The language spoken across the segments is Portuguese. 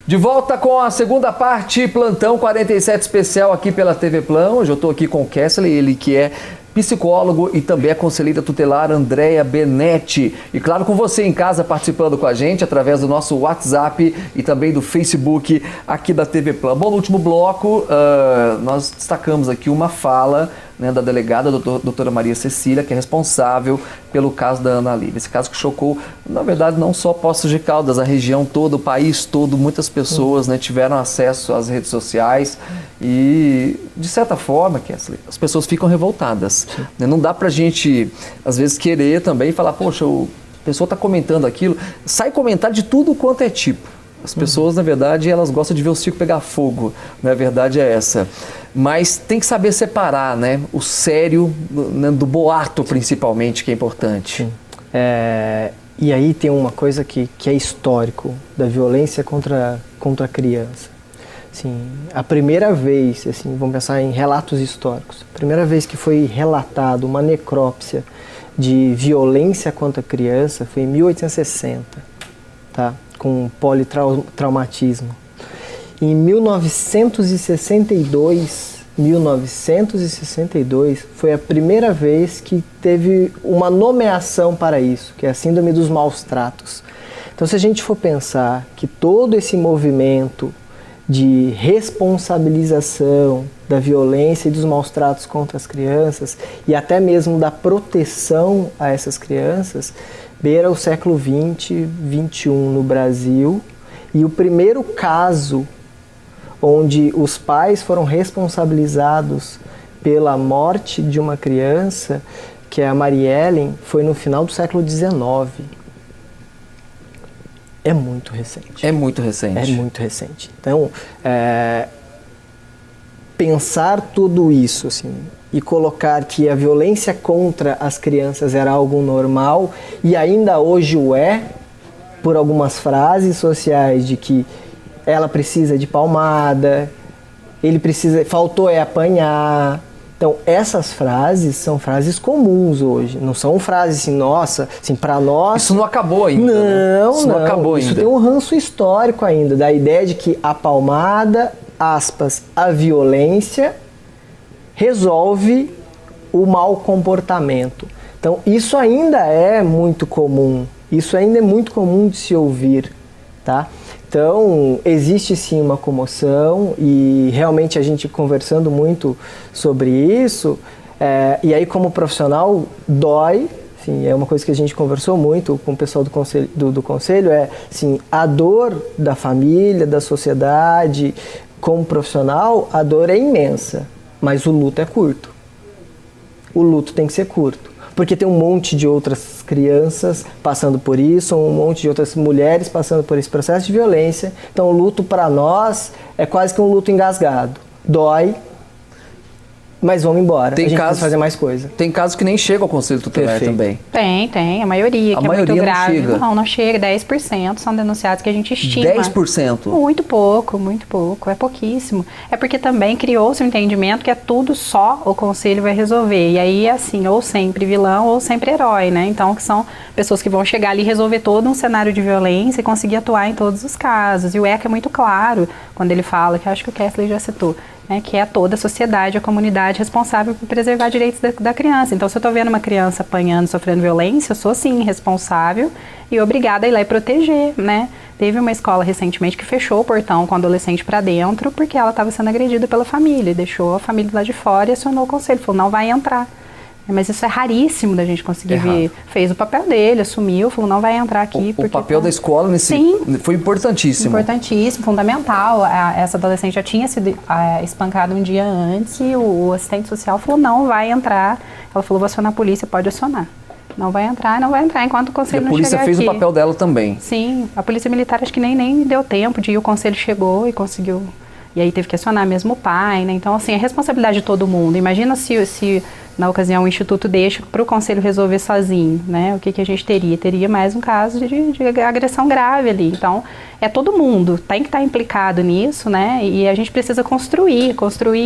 De volta com a segunda parte, Plantão 47 especial aqui pela TV Plan. Hoje eu estou aqui com o Kessler, ele que é psicólogo e também a conselheira tutelar Andréa Benetti. E claro, com você em casa participando com a gente através do nosso WhatsApp e também do Facebook aqui da TV Plan. Bom, no último bloco nós destacamos aqui uma fala, né, da delegada doutora Maria Cecília, que é responsável pelo caso da Ana Lívia. Esse caso que chocou, na verdade, não só Poços de Caldas, a região toda, o país todo, muitas pessoas, né, tiveram acesso às redes sociais e, de certa forma, Kessler, as pessoas ficam revoltadas. Né? Não dá pra gente, às vezes, querer também falar, poxa, a pessoa está comentando aquilo, sai comentar de tudo quanto é tipo. As pessoas, na verdade, elas gostam de ver o circo pegar fogo, né? A verdade é essa. Mas tem que saber separar, né, o sério do boato, principalmente, que é importante. E aí tem uma coisa que é histórico, da violência contra a criança. Assim, a primeira vez, assim, vamos pensar em relatos históricos, a primeira vez que foi relatado uma necrópsia de violência contra a criança foi em 1860, tá? Com politraumatismo. Em 1962 foi a primeira vez que teve uma nomeação para isso, que é a síndrome dos maus tratos. Então, se a gente for pensar que todo esse movimento de responsabilização da violência e dos maus tratos contra as crianças e até mesmo da proteção a essas crianças, beira o século XX, XXI no Brasil, e o primeiro caso onde os pais foram responsabilizados pela morte de uma criança, que é a Mariellen, foi no final do século XIX. É muito recente. É muito recente. É muito recente. Então, pensar tudo isso, assim, e colocar que a violência contra as crianças era algo normal, e ainda hoje o é, por algumas frases sociais de que ela precisa de palmada, faltou apanhar. Então, essas frases são frases comuns hoje, não são frases assim, nossa, assim, para nós... Isso não acabou ainda, não, né? Isso não acabou ainda. Isso tem um ranço histórico ainda, da ideia de que a palmada, aspas, a violência, resolve o mau comportamento. Então, isso ainda é muito comum, isso ainda é muito comum de se ouvir, tá? Então, existe sim uma comoção e realmente a gente conversando muito sobre isso, e aí como profissional dói, sim, é uma coisa que a gente conversou muito com o pessoal do conselho, assim, a dor da família, da sociedade, como profissional, a dor é imensa, mas o luto é curto. O luto tem que ser curto, porque tem um monte de outras crianças passando por isso, um monte de outras mulheres passando por esse processo de violência. Então o luto para nós é quase que um luto engasgado. Dói, mas vamos embora. Tem a gente casos, precisa fazer mais coisa. Tem casos que nem chegam ao conselho tutelar também. Tem. A maioria, que é muito grave. Não chega. 10% são denunciados que a gente estima. 10%? Muito pouco. É pouquíssimo. É porque também criou-se um entendimento que é tudo só o conselho vai resolver. E aí, assim, ou sempre vilão ou sempre herói, né? Então, que são pessoas que vão chegar ali e resolver todo um cenário de violência e conseguir atuar em todos os casos. E o ECA é muito claro quando ele fala, que eu acho que o Kessler já citou, né, que é toda a sociedade, a comunidade responsável por preservar direitos da criança. Então, se eu estou vendo uma criança apanhando, sofrendo violência, eu sou, sim, responsável e obrigada a ir lá e proteger, né? Teve uma escola recentemente que fechou o portão com a adolescente para dentro porque ela estava sendo agredida pela família, deixou a família lá de fora e acionou o conselho, falou, não vai entrar. Mas isso é raríssimo da gente conseguir ver. Fez o papel dele, assumiu, falou, não vai entrar aqui. O papel da escola foi importantíssimo. Importantíssimo, fundamental. Essa adolescente já tinha sido espancada um dia antes e o assistente social falou, não vai entrar. Ela falou, vou acionar a polícia, pode acionar. Não vai entrar enquanto o conselho não chegar aqui. E a polícia fez o papel dela também. Sim, a polícia militar acho que nem deu tempo de ir, o conselho chegou e conseguiu... E aí teve que acionar mesmo o pai, né? Então, assim, é responsabilidade de todo mundo. Imagina se na ocasião o Instituto deixa para o Conselho resolver sozinho, né? O que a gente teria? Teria mais um caso de agressão grave ali. Então, é todo mundo, tem que estar implicado nisso, né? E a gente precisa construir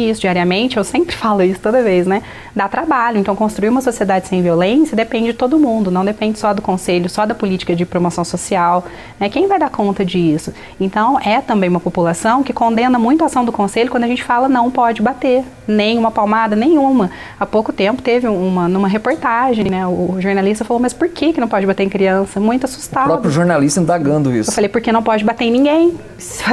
isso diariamente. Eu sempre falo isso toda vez, né? Dá trabalho. Então, construir uma sociedade sem violência depende de todo mundo, não depende só do Conselho, só da política de promoção social, né? Quem vai dar conta disso? Então, é também uma população que condena muito a ação do Conselho quando a gente fala não pode bater, nem uma palmada, nenhuma. Há pouco tempo teve numa reportagem, né? O jornalista falou, mas por que não pode bater em criança? Muito assustado. O próprio jornalista indagando isso. Eu falei, porque não pode bater em ninguém.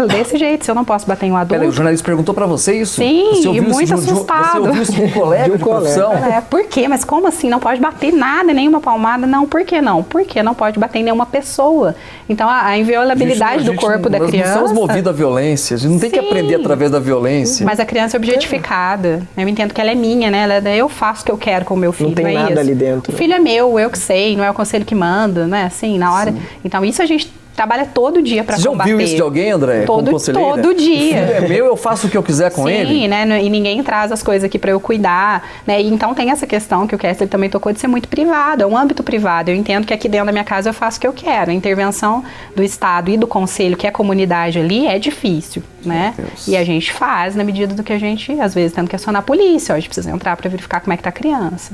Desse jeito, se eu não posso bater em um adulto. Peraí, o jornalista perguntou pra você isso? Sim, você e muito assustado. Você ouviu isso de um colega de profissão? Por quê? Mas como assim? Não pode bater em nada, nenhuma palmada? Não, por que não? Porque não pode bater em nenhuma pessoa. Então, a inviolabilidade do corpo da criança... Nós não somos movidos à violência, a gente não tem que aprender através da violência. Mas a criança é objetificada. Eu entendo que ela é minha, né? Eu faço o que eu quero com o meu filho. Não tem nada ali dentro. O filho é meu, eu que sei, não é o conselho que manda, né? Assim, na hora... Sim. Então, isso a gente trabalha todo dia para combater. Você já ouviu isso de alguém, André? Todo dia. O filho é meu, eu faço o que eu quiser com ele. Sim, né? E ninguém traz as coisas aqui para eu cuidar, né? E então tem essa questão que o Kessler também tocou de ser muito privado, é um âmbito privado. Eu entendo que aqui dentro da minha casa eu faço o que eu quero. A intervenção do Estado e do Conselho, que é a comunidade ali, é difícil, né? E a gente faz na medida do que a gente, às vezes, tendo que acionar a polícia. A gente precisa entrar para verificar como é que tá a criança.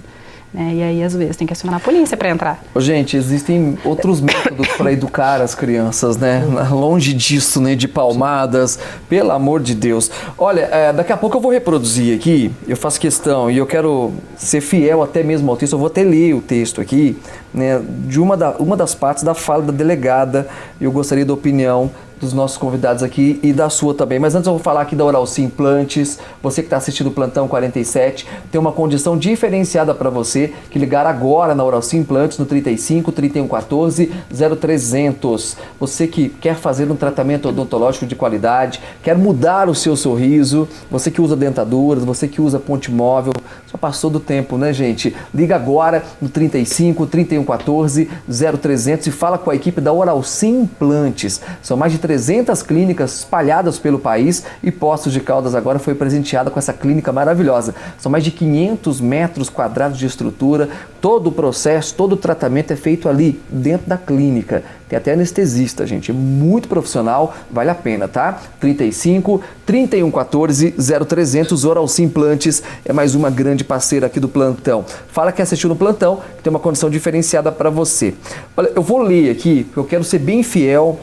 E aí, às vezes, tem que acionar a polícia para entrar. Gente, existem outros métodos para educar as crianças, né? Longe disso, né? De palmadas, pelo amor de Deus. Olha, daqui a pouco eu vou reproduzir aqui, eu faço questão, e eu quero ser fiel até mesmo ao texto, eu vou até ler o texto aqui, né? De uma das partes da fala da delegada, eu gostaria da opinião dos nossos convidados aqui e da sua também. Mas antes eu vou falar aqui da Oralci Implantes. Você que está assistindo o Plantão 47, tem uma condição diferenciada para você que ligar agora na Oralci Implantes no 35 3114 0300. Você que quer fazer um tratamento odontológico de qualidade, quer mudar o seu sorriso, você que usa dentaduras, você que usa ponte móvel, só passou do tempo, né, gente? Liga agora no 35 3114 0300 e fala com a equipe da Oralci Implantes. São mais de 300 clínicas espalhadas pelo país e Poços de Caldas agora foi presenteada com essa clínica maravilhosa. São mais de 500 metros quadrados de estrutura, todo o processo, todo o tratamento é feito ali, dentro da clínica. Tem até anestesista, gente, é muito profissional, vale a pena, tá? 35 3114 0300, Oralci Implantes é mais uma grande parceira aqui do Plantão. Fala que assistiu no Plantão, que tem uma condição diferenciada para você. Olha, eu vou ler aqui, porque eu quero ser bem fiel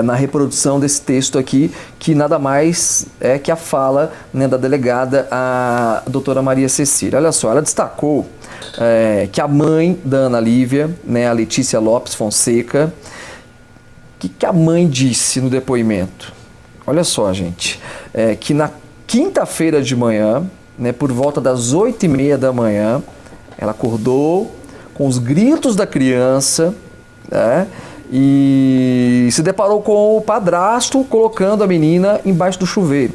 na reprodução desse texto aqui, que nada mais é que a fala, né, da delegada, a doutora Maria Cecília. Olha só, ela destacou que a mãe da Ana Lívia, né, a Letícia Lopes Fonseca, o que a mãe disse no depoimento? Olha só, gente, que na quinta-feira de manhã, né, por volta das 8h30 da manhã, ela acordou com os gritos da criança, né, e se deparou com o padrasto colocando a menina embaixo do chuveiro,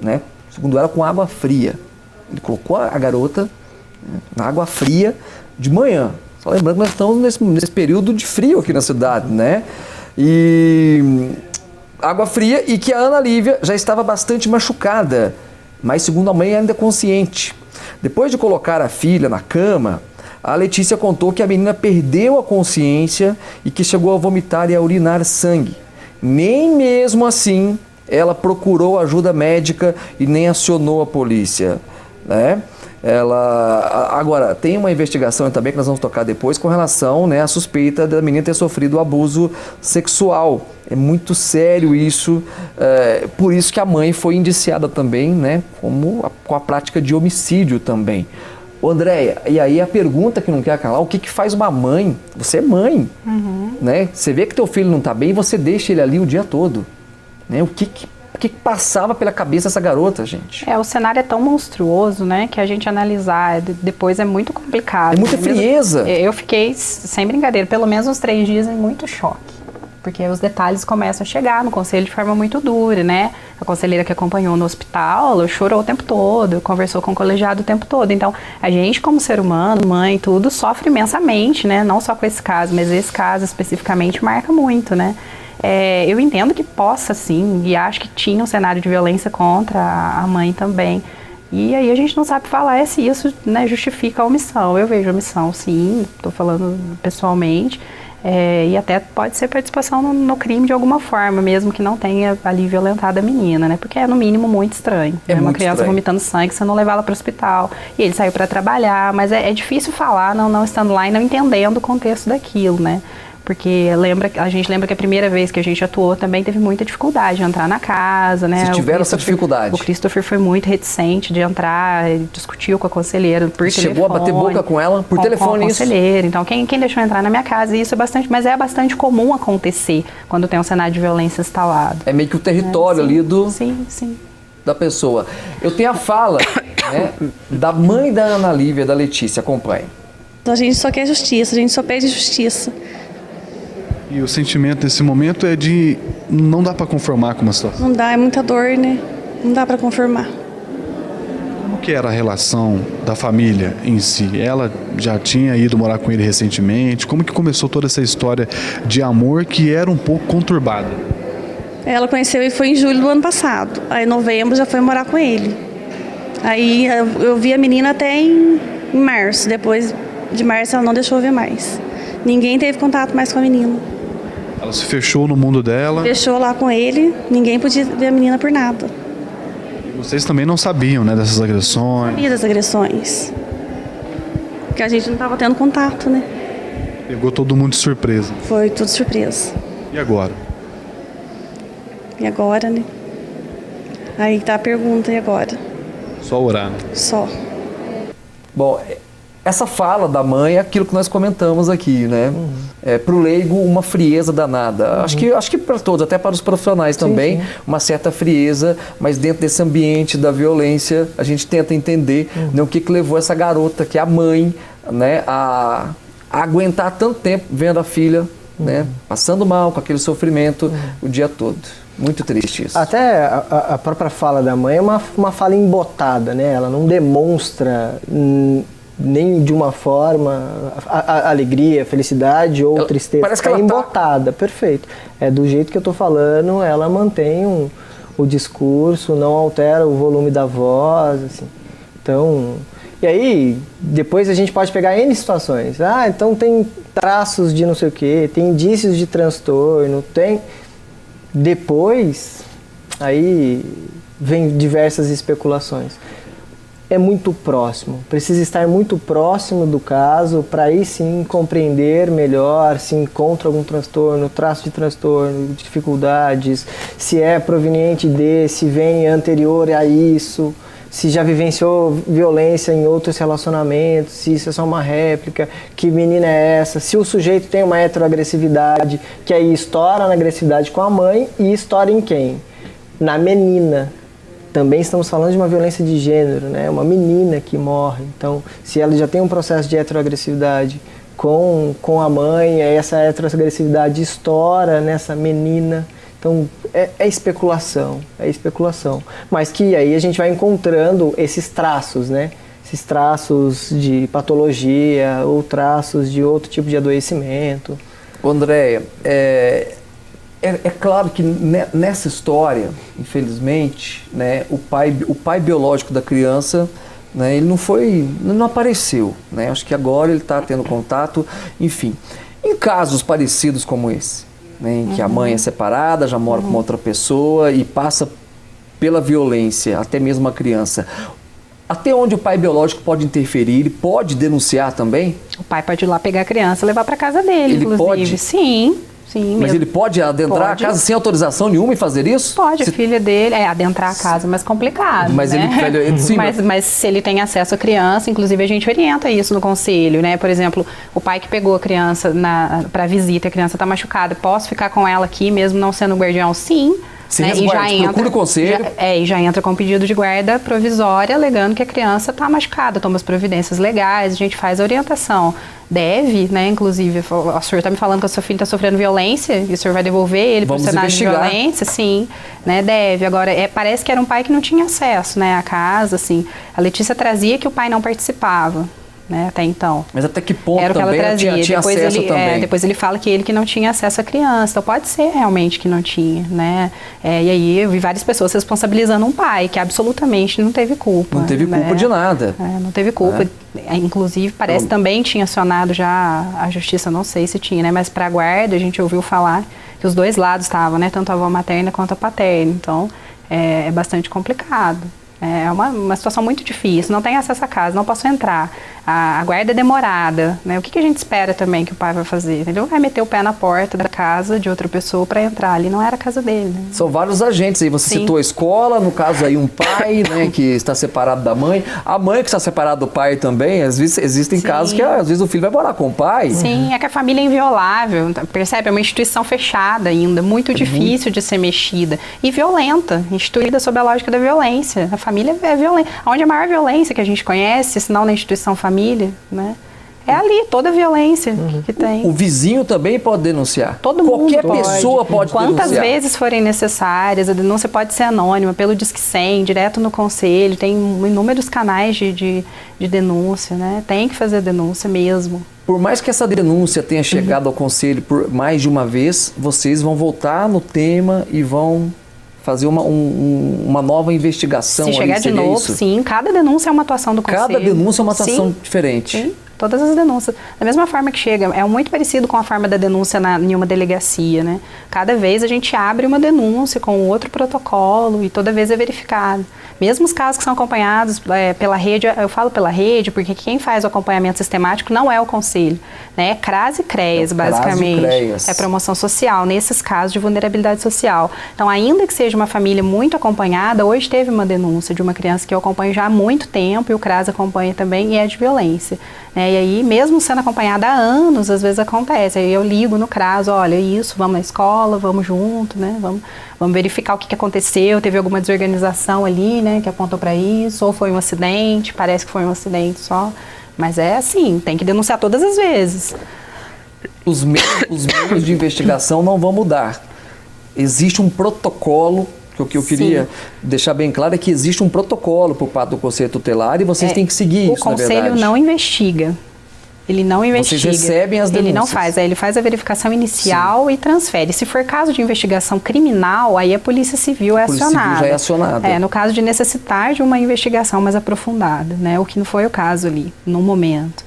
né? Segundo ela, com água fria. Ele colocou a garota, né, na água fria de manhã. Só lembrando que nós estamos nesse período de frio aqui na cidade, né? E água fria, e que a Ana Lívia já estava bastante machucada, mas segundo a mãe ainda consciente. Depois de colocar a filha na cama, a Letícia contou que a menina perdeu a consciência e que chegou a vomitar e a urinar sangue. Nem mesmo assim ela procurou ajuda médica e nem acionou a polícia, né? Agora, tem uma investigação também que nós vamos tocar depois com relação, né, à suspeita da menina ter sofrido abuso sexual. É muito sério isso, por isso que a mãe foi indiciada também, né, com a prática de homicídio também. Ô, Andréia, e aí a pergunta que não quer calar, o que faz uma mãe? Você é mãe, né? Você vê que teu filho não está bem e você deixa ele ali o dia todo, né? O que passava pela cabeça dessa garota, gente? O cenário é tão monstruoso, né, que a gente analisar depois é muito complicado. É muita frieza. Eu fiquei, sem brincadeira, pelo menos uns 3 dias em muito choque. Porque os detalhes começam a chegar no conselho de forma muito dura, né? A conselheira que acompanhou no hospital, ela chorou o tempo todo, conversou com o colegiado o tempo todo. Então, a gente como ser humano, mãe, tudo, sofre imensamente, né? Não só com esse caso, mas esse caso especificamente marca muito, né? Eu entendo que possa sim, e acho que tinha um cenário de violência contra a mãe também. E aí a gente não sabe falar se isso, né, justifica a omissão. Eu vejo omissão, sim, estou falando pessoalmente. E até pode ser participação no crime de alguma forma, mesmo que não tenha ali violentado a menina, né? Porque é, no mínimo, muito estranho. É né? Uma muito criança estranho. vomitando sangue, você não levar ela para o hospital. E ele saiu para trabalhar, mas é difícil falar, não estando lá e não entendendo o contexto daquilo, né? Porque a gente lembra que a primeira vez que a gente atuou também teve muita dificuldade de entrar na casa, né? Vocês tiveram essa dificuldade? O Christopher foi muito reticente de entrar, ele discutiu com a conselheira por telefone. Chegou a bater boca com ela por telefone, com a isso? conselheira. Então, quem deixou entrar na minha casa, e isso é bastante, mas é bastante comum acontecer quando tem um cenário de violência instalado. É meio que o território ali Sim. da pessoa. Eu tenho a fala né, da mãe da Ana Lívia, da Letícia, acompanhe. A gente só quer justiça, a gente só pede justiça. E o sentimento nesse momento é de não dá para conformar com uma situação. Não dá, é muita dor, né? Não dá para conformar. Como que era a relação da família em si? Ela já tinha ido morar com ele recentemente? Como que começou toda essa história de amor que era um pouco conturbada? Ela conheceu ele foi em julho do ano passado. Aí em novembro já foi morar com ele. Aí eu vi a menina até em março. Depois de março ela não deixou ver mais. Ninguém teve contato mais com a menina. Ela se fechou no mundo dela. Fechou lá com ele, ninguém podia ver a menina por nada. E vocês também não sabiam, né, dessas agressões. Sabia das agressões. Porque a gente não estava tendo contato, né? Pegou todo mundo de surpresa. Foi tudo surpresa. E agora? E agora, né? Aí tá a pergunta, e agora? Só orar, né? Só. Bom, essa fala da mãe é aquilo que nós comentamos aqui, né? Pro leigo, uma frieza danada. Acho que para todos, até para os profissionais também, uma certa frieza, mas dentro desse ambiente da violência, a gente tenta entender né, o que levou essa garota, que é a mãe, né, a aguentar tanto tempo vendo a filha, né, passando mal com aquele sofrimento o dia todo. Muito triste isso. Até a própria fala da mãe é uma fala embotada, né? Ela não demonstra nem de uma forma a alegria, felicidade ou tristeza. Parece que é ela embotada, perfeito. É do jeito que eu tô falando, ela mantém o discurso, não altera o volume da voz, assim. Então, e aí depois a gente pode pegar N situações. Ah, então tem traços de não sei o quê, tem indícios de transtorno, tem... Depois, aí vem diversas especulações. É muito próximo, precisa estar muito próximo do caso para aí sim compreender melhor se encontra algum transtorno, traço de transtorno, dificuldades, se é proveniente se vem anterior a isso, se já vivenciou violência em outros relacionamentos, se isso é só uma réplica, que menina é essa, se o sujeito tem uma heteroagressividade, que aí estoura na agressividade com a mãe e estoura em quem? Na menina. Também estamos falando de uma violência de gênero, né? Uma menina que morre. Então, se ela já tem um processo de heteroagressividade com a mãe, aí essa heteroagressividade estoura nessa menina. Então, é especulação. Mas que aí a gente vai encontrando esses traços, né? Esses traços de patologia ou traços de outro tipo de adoecimento. Andréia, é claro que nessa história, infelizmente, né, o pai biológico da criança, né, ele não apareceu, né? Acho que agora ele está tendo contato, enfim. Em casos parecidos como esse, né, em que a mãe é separada, já mora com uma outra pessoa e passa pela violência, até mesmo a criança, até onde o pai biológico pode interferir? Ele pode denunciar também? O pai pode ir lá pegar a criança e levar para casa dele, Ele inclusive. pode? Sim. Mas mesmo. ele pode adentrar a casa sem autorização nenhuma e fazer isso? Pode, a filha dele adentrar a casa, mas complicado, Mas né? Mas se ele tem acesso à criança, inclusive a gente orienta isso no conselho, né? Por exemplo, o pai que pegou a criança para visita, a criança está machucada, posso ficar com ela aqui mesmo não sendo guardião? Sim. Né? E já entra, procura o conselho. E já entra com pedido de guarda provisória, alegando que a criança está machucada, toma as providências legais, a gente faz a orientação. Deve, né, inclusive, o senhor está me falando que o seu filho está sofrendo violência e o senhor vai devolver ele para o cenário de violência? Sim, né, deve. Agora, parece que era um pai que não tinha acesso, né, à casa, assim. A Letícia trazia que o pai não participava, né, até então. Mas até que ponto Era o que ela também trazia. tinha Depois acesso ele, também? depois ele fala que ele que não tinha acesso à criança. Então pode ser realmente que não tinha, né? E aí eu vi várias pessoas responsabilizando um pai que absolutamente não teve culpa. Não teve culpa de nada. Não teve culpa. Inclusive, parece também tinha acionado já a justiça, não sei se tinha, né? Mas para a guarda a gente ouviu falar que os dois lados estavam, né? Tanto a avó materna quanto a paterna. Então é bastante complicado. É uma situação muito difícil, não tem acesso à casa, não posso entrar, a guarda é demorada, né? O que a gente espera também que o pai vai fazer? Ele não vai meter o pé na porta da casa de outra pessoa para entrar, ali não era a casa dele. Né? São vários agentes aí, você citou a escola, no caso aí um pai, né, que está separado da mãe, a mãe que está separada do pai também, às vezes existem casos que às vezes o filho vai morar com o pai. Sim, é que a família é inviolável, percebe? É uma instituição fechada ainda, muito difícil de ser mexida e violenta, instituída sob a lógica da violência. A família é violenta. Onde a maior violência que a gente conhece, se não na instituição família, né? É ali, toda a violência que tem. O vizinho também pode denunciar. Todo mundo Qualquer pessoa pode denunciar. Quantas vezes forem necessárias, a denúncia pode ser anônima, pelo Disque 100, direto no conselho, tem inúmeros canais de denúncia, né? Tem que fazer a denúncia mesmo. Por mais que essa denúncia tenha chegado ao conselho por mais de uma vez, vocês vão voltar no tema e vão fazer uma nova investigação. Se chegar de novo, sim. Cada denúncia é uma atuação do conselho. Cada denúncia é uma atuação diferente. Sim. Todas as denúncias. Da mesma forma que chega, é muito parecido com a forma da denúncia em uma delegacia, né? Cada vez a gente abre uma denúncia com outro protocolo e toda vez é verificado. Mesmo os casos que são acompanhados pela rede, eu falo pela rede porque quem faz o acompanhamento sistemático não é o conselho, né? É CRAS e CREAS, basicamente. É promoção social, nesses casos de vulnerabilidade social. Então, ainda que seja uma família muito acompanhada, hoje teve uma denúncia de uma criança que eu acompanho já há muito tempo e o CRAS acompanha também e é de violência. E aí, mesmo sendo acompanhada há anos, às vezes acontece. Aí eu ligo no CRAS, olha, isso, vamos na escola, vamos junto, né? Vamos verificar o que aconteceu, teve alguma desorganização ali, né, que apontou para isso, ou foi um acidente, parece que foi um acidente só. Mas é assim, tem que denunciar todas as vezes. Os meios de investigação não vão mudar. Existe um protocolo. O que eu queria deixar bem claro é que existe um protocolo por parte do Conselho Tutelar e vocês têm que seguir isso, na verdade. O Conselho não investiga. Ele não investiga. Vocês recebem as denúncias. Ele não faz. Ele faz a verificação inicial e transfere. Se for caso de investigação criminal, aí a Polícia Civil é acionada. A Polícia Civil já é acionada. No caso de necessitar de uma investigação mais aprofundada, né? O que não foi o caso ali, no momento.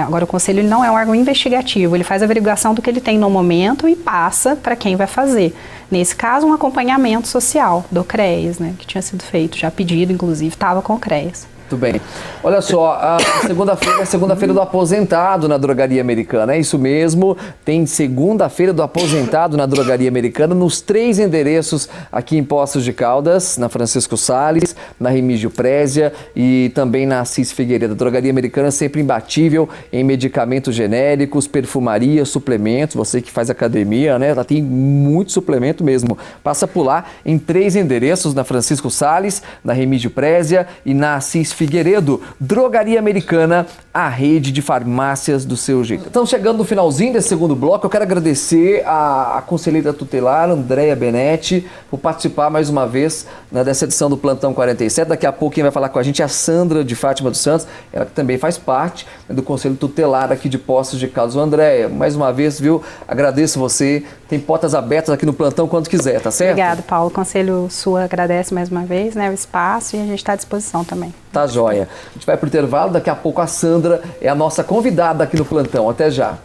Agora, o Conselho ele não é um órgão investigativo, ele faz a averiguação do que ele tem no momento e passa para quem vai fazer. Nesse caso, um acompanhamento social do CREAS, né, que tinha sido feito, já pedido, inclusive, estava com o CREAS. Muito bem. Olha só, a segunda-feira é a segunda-feira do aposentado na Drogaria Americana. É isso mesmo, tem segunda-feira do aposentado na Drogaria Americana nos 3 endereços aqui em Poços de Caldas, na Francisco Salles, na Remígio Prézia e também na Assis Figueiredo. A Drogaria Americana é sempre imbatível em medicamentos genéricos, perfumaria, suplementos. Você que faz academia, né? Ela tem muito suplemento mesmo. Passa por lá em 3 endereços, na Francisco Salles, na Remígio Prézia e na Assis Figueiredo. Drogaria Americana, a rede de farmácias do seu jeito. Estamos chegando no finalzinho desse segundo bloco. Eu quero agradecer a conselheira tutelar, Andréia Benetti, por participar mais uma vez, né, dessa edição do Plantão 47. Daqui a pouco quem vai falar com a gente é a Sandra de Fátima dos Santos, ela que também faz parte, né, do Conselho Tutelar aqui de Poços de Caldas. Andréia, mais uma vez, viu? Agradeço você. Tem portas abertas aqui no Plantão quando quiser, tá certo? Obrigada, Paulo. O Conselho Sul agradece mais uma vez, né, o espaço e a gente está à disposição também. Tá joia. A gente vai pro intervalo, daqui a pouco a Sandra é a nossa convidada aqui no Plantão. Até já.